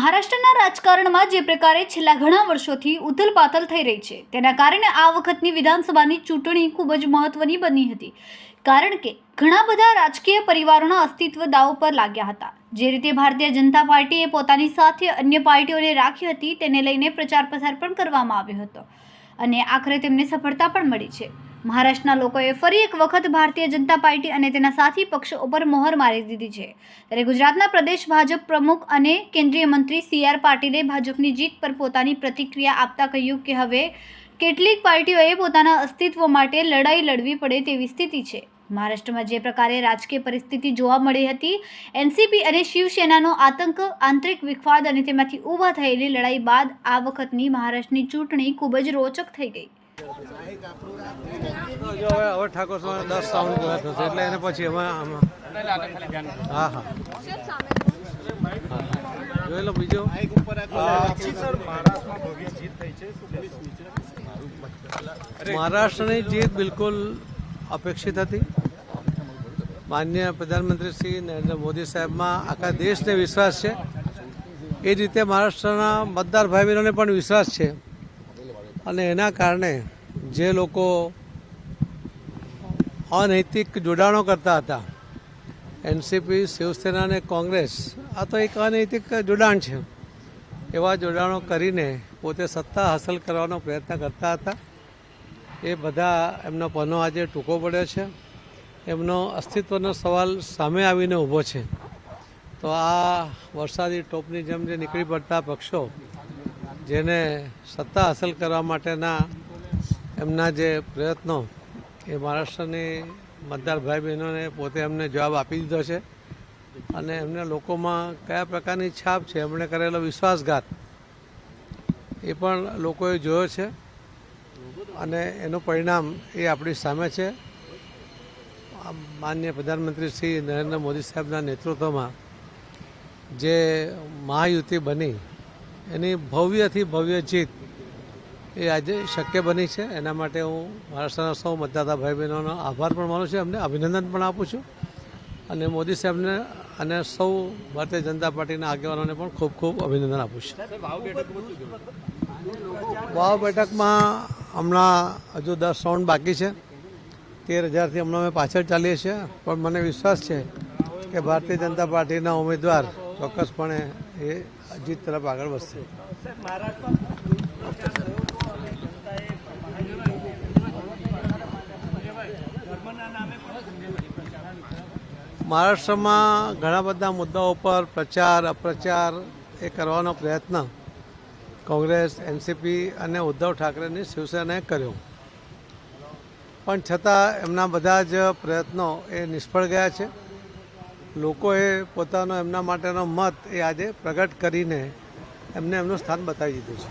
મહારાષ્ટ્રના રાજકારણમાં જે પ્રકારે છેલ્લા ઘણા વર્ષોથી ઉથલપાથલ થઈ રહી છે તેના કારણે આ વખતની વિધાનસભાની ચૂંટણી ખૂબ જ મહત્વની બની હતી, કારણ કે ઘણા બધા રાજકીય પરિવારોના અસ્તિત્વ દાવ પર લાગ્યા હતા। જે રીતે ભારતીય જનતા પાર્ટીએ પોતાની સાથે અન્ય પાર્ટીઓને રાખી હતી તેને લઈને પ્રચાર પ્રસાર પણ કરવામાં આવ્યો હતો અને આખરે તેમને સફળતા પણ મળી છે। મહારાષ્ટ્રના લોકોએ ફરી એક વખત ભારતીય જનતા પાર્ટી અને તેના સાથી પક્ષો ઉપર મોહર મારી દીધી છે, ત્યારે ગુજરાતના પ્રદેશ ભાજપ પ્રમુખ અને કેન્દ્રીય મંત્રી CR પાટીલે ભાજપની જીત પર પોતાની પ્રતિક્રિયા આપતા કહ્યું કે હવે કેટલીક પાર્ટીઓએ પોતાના અસ્તિત્વ માટે લડાઈ લડવી પડે તેવી સ્થિતિ છે। મહારાષ્ટ્રમાં જે પ્રકારે રાજકીય પરિસ્થિતિ જોવા મળી હતી, NCP અને શિવસેનાનો આતંક, આંતરિક વિખવાદ અને તેમાંથી ઊભા થયેલી લડાઈ બાદ આ વખતની મહારાષ્ટ્રની ચૂંટણી ખૂબ જ રોચક થઈ ગઈ। હવે ઠાકોર 10 સાઉન્ડ પૂરા થશે એટલે એને પછી હા જોઈ લો બીજો મહારાષ્ટ્રની જીત બિલકુલ અપેક્ષિત હતી। માનનીય પ્રધાનમંત્રી શ્રી નરેન્દ્ર મોદી સાહેબમાં આખા દેશને વિશ્વાસ છે, એ રીતે મહારાષ્ટ્રના મતદાર ભાઈ બહેનોને પણ વિશ્વાસ છે અને એના કારણે જે લોકો અનૈતિક જોડાણો કરતા હતા, NCP, શિવસેના અને કોંગ્રેસ, આ તો એક અનૈતિક જોડાણ છે, એવા જોડાણો કરીને પોતે સત્તા હાંસલ કરવાનો પ્રયત્ન કરતા હતા। એ બધા એમનો પનો આજે ટૂંકો પડ્યો છે, એમનો અસ્તિત્વનો સવાલ સામે આવીને ઊભો છે। તો આ વરસાદી ટોપની જેમ જે નીકળી પડતા પક્ષો જેને સત્તા હાંસલ કરવા માટેના એમના જે પ્રયત્નો એ મહારાષ્ટ્રની મતદાર ભાઈ બહેનોને પોતે એમને જવાબ આપી દીધો છે અને એમને લોકોમાં કયા પ્રકારની છાપ છે, એમણે કરેલો વિશ્વાસઘાત એ પણ લોકોએ જોયો છે અને એનું પરિણામ એ આપણી સામે છે। માનનીય પ્રધાનમંત્રી શ્રી નરેન્દ્ર મોદી સાહેબના નેતૃત્વમાં જે મહાયુતિ બની એની ભવ્યથી ભવ્ય જીત એ આજે શક્ય બની છે। એના માટે હું મહારાષ્ટ્રના સૌ મતદાતા ભાઈ બહેનોનો આભાર પણ માનું છું, એમને અભિનંદન પણ આપું છું અને મોદી સાહેબને અને સૌ ભારતીય જનતા પાર્ટીના આગેવાનોને પણ ખૂબ ખૂબ અભિનંદન આપું છું। વાવ બેઠકમાં હમણાં હજુ 10 રાઉન્ડ બાકી છે, 13,000થી હમણાં અમે પાછળ ચાલીએ છીએ, પણ મને વિશ્વાસ છે કે ભારતીય જનતા પાર્ટીના ઉમેદવાર ચોક્કસપણે એ જીત તરફ આગળ વધશે। મહારાષ્ટ્રમાં ઘણા બધા મુદ્દાઓ પર પ્રચાર અપ્રચાર એ કરવાનો પ્રયત્ન કોંગ્રેસ, NCP અને ઉદ્ધવ ઠાકરેની શિવસેનાએ કર્યો, પણ છતાં એમના બધા જ પ્રયત્નો એ નિષ્ફળ ગયા છે। લોકોએ પોતાનો એમના માટેનો મત એ આજે પ્રગટ કરીને એમને એમનું સ્થાન બતાવી દીધું છે।